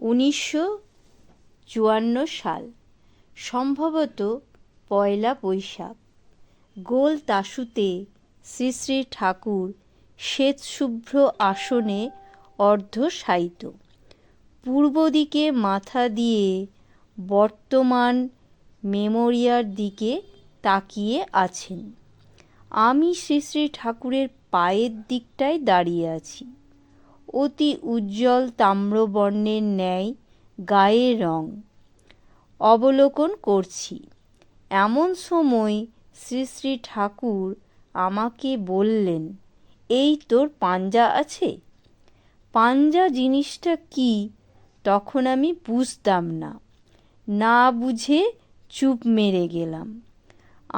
1954 সাল, সম্ভবত পয়লা বৈশাখ। গোল তাসুতে শ্রী শ্রী ঠাকুর শ্বেতশুভ্র আসনে অর্ধশায়িত, পূর্ব দিকে মাথা দিয়ে বর্তমান মেমোরিয়ার দিকে তাকিয়ে আছেন। আমি শ্রী শ্রী ঠাকুরের পায়ের দিকটায় দাঁড়িয়ে আছি। অতি উজ্জ্বল তাম্রবর্ণের ন্যায় গায়ের রং। অবলোকন করছি। এমন সময় শ্রী শ্রী ঠাকুর আমাকে বললেন, এই তোর পাঞ্জা আছে? পাঞ্জা জিনিসটা কি তখন আমি বুঝতাম না, না বুঝে চুপ মেরে গেলাম।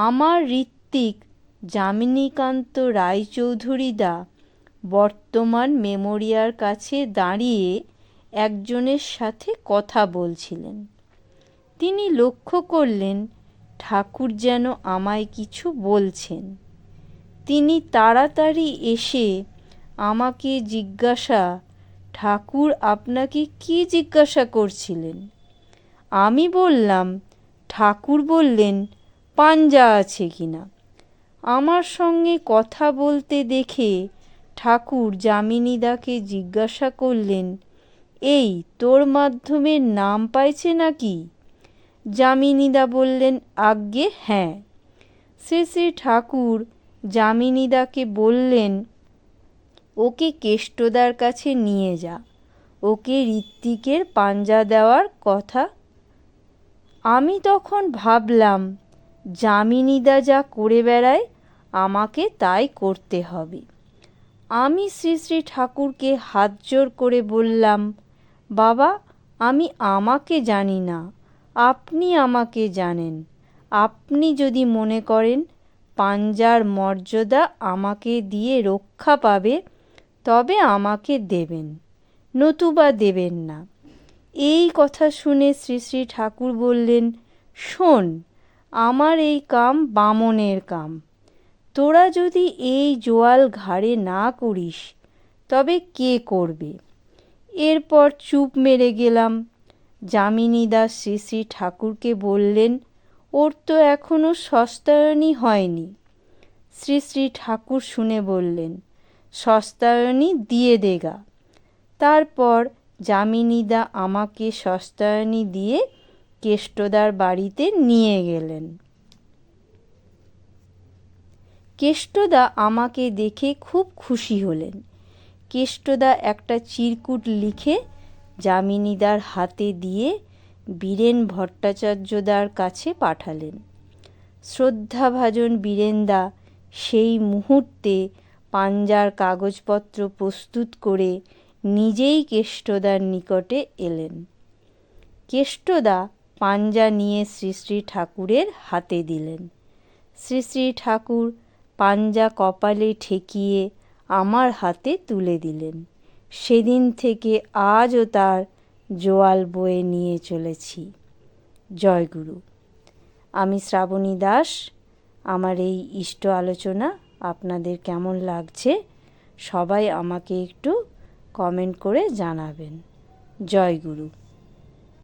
আমার ঋত্বিক যামিনীকান্ত রায়চৌধুরীদা বর্তমান মেমোরিয়ার কাছে দাঁড়িয়ে একজনের সাথে কথা বলছিলেন। তিনি লক্ষ্য করলেন ঠাকুর যেন আমায় কিছু বলছেন। তিনি তাড়াতাড়ি এসে আমাকে জিজ্ঞাসা, ঠাকুর আপনাকে কি জিজ্ঞাসা করছিলেন? আমি বললাম, ঠাকুর বললেন পাঞ্জা আছে কিনা। আমার সঙ্গে কথা বলতে দেখে ঠাকুর যামিনীদাকে জিজ্ঞাসা করলেন, এই তোর মাধ্যমের নাম পাইছে নাকি? যামিনীদা বললেন, আজ্ঞে হ্যাঁ। শ্রী শ্রী ঠাকুর যামিনীদাকে বললেন, ওকে কেষ্টদার কাছে নিয়ে যা, ওকে ঋত্বিকের পাঞ্জা দেওয়ার কথা। আমি তখন ভাবলাম, যামিনীদা যা করে বেড়ায় আমাকে তাই করতে হবে। আমি শ্রী শ্রী ঠাকুরকে হাত জোড় করে বললাম, বাবা আমি আমাকে জানি না, আপনি আমাকে জানেন। আপনি যদি মনে করেন পাঞ্জার মর্যাদা আমাকে দিয়ে রক্ষা পাবে তবে আমাকে দেবেন, নতুবা দেবেন না। এই কথা শুনে শ্রী শ্রী ঠাকুর বললেন, শোন, আমার এই কাম বামনের কাম। তোরা যদি এই জোয়াল ঘাড়ে না করিস তবে কে করবে? এরপর চুপ মেরে গেলাম। যামিনীদা শ্রী শ্রী ঠাকুরকে বললেন, ওর তো এখনো সস্তায়নী হয়নি। শ্রী শ্রী ঠাকুর শুনে বললেন, সস্তায়নী দিয়ে দেগা। তারপর যামিনীদা আমাকে সস্তায়নী দিয়ে কেষ্টদার বাড়িতে নিয়ে গেলেন। কেষ্টদা আমাকে দেখে খুব খুশি হলেন। কেষ্টদা একটা চিরকুট লিখে যামিনীদার হাতে দিয়ে বীরেন ভট্টাচার্যদার কাছে পাঠালেন। শ্রদ্ধাভাজন বীরেনদা সেই মুহূর্তে পাঞ্জার কাগজপত্র প্রস্তুত করে নিজেই কেষ্টদার নিকটে এলেন। কেষ্টদা পাঞ্জা নিয়ে শ্রী শ্রী ঠাকুরের হাতে দিলেন। শ্রী শ্রী ঠাকুর পাঞ্জা কপালে ঠেকিয়ে আমার হাতে তুলে দিলেন। সেদিন থেকে আজও তার জোয়াল বয়ে নিয়ে চলেছি। জয়গুরু। আমি শ্রাবণী দাস। আমার এই ইষ্ট আলোচনা আপনাদের কেমন লাগছে সবাই আমাকে একটু কমেন্ট করে জানাবেন। জয়গুরু।